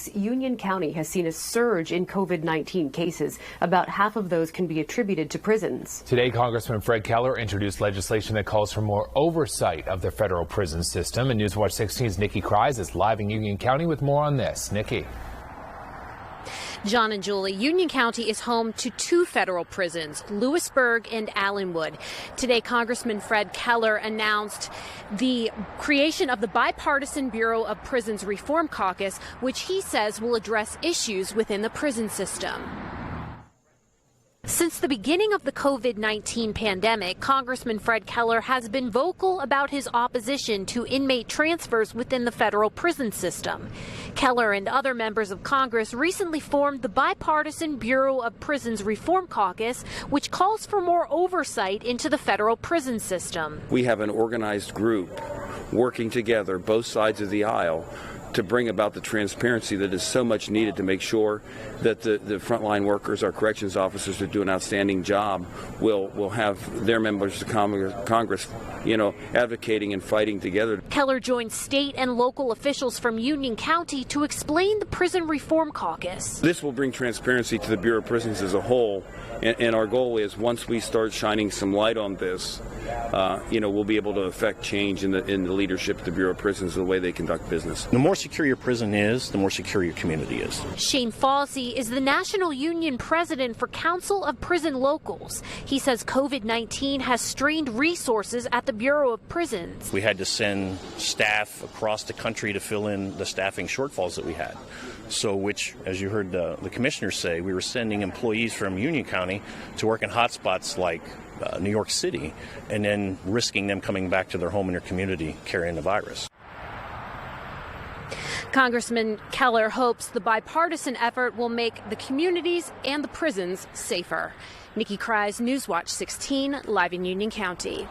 Union County has seen a surge in COVID-19 cases. About half of those can be attributed to prisons. Today, Congressman Fred Keller introduced legislation that calls for more oversight of the federal prison system. And Newswatch 16's Nikki Kreis is live in Union County with more on this. Nikki. John and Julie, Union County is home to two federal prisons, Lewisburg and Allenwood. Today, Congressman Fred Keller announced the creation of the Bipartisan Bureau of Prisons Reform Caucus, which he says will address issues within the prison system. Since the beginning of the COVID-19 pandemic, Congressman Fred Keller has been vocal about his opposition to inmate transfers within the federal prison system. Keller and other members of Congress recently formed the Bipartisan Bureau of Prisons Reform Caucus, which calls for more oversight into the federal prison system. We have an organized group working together, both sides of the aisle, to bring about the transparency that is so much needed to make sure that the frontline workers, our corrections officers, who do an outstanding job, will have their members of Congress, advocating and fighting together. Keller joined state and local officials from Union County to explain the Prison Reform Caucus. This will bring transparency to the Bureau of Prisons as a whole, and our goal is once we start shining some light on this, we'll be able to affect change in the leadership of the Bureau of Prisons, the way they conduct business. The more secure your prison is, the more secure your community is. Shane Fawcey is the National Union President for Council of Prison Locals. He says COVID-19 has strained resources at the Bureau of Prisons. We had to send staff across the country to fill in the staffing shortfalls that we had. So which, as you heard the commissioner say, we were sending employees from Union County to work in hotspots like New York City, and then risking them coming back to their home and their community carrying the virus. Congressman Keller hopes the bipartisan effort will make the communities and the prisons safer. Nikki Kreis, Newswatch 16, live in Union County.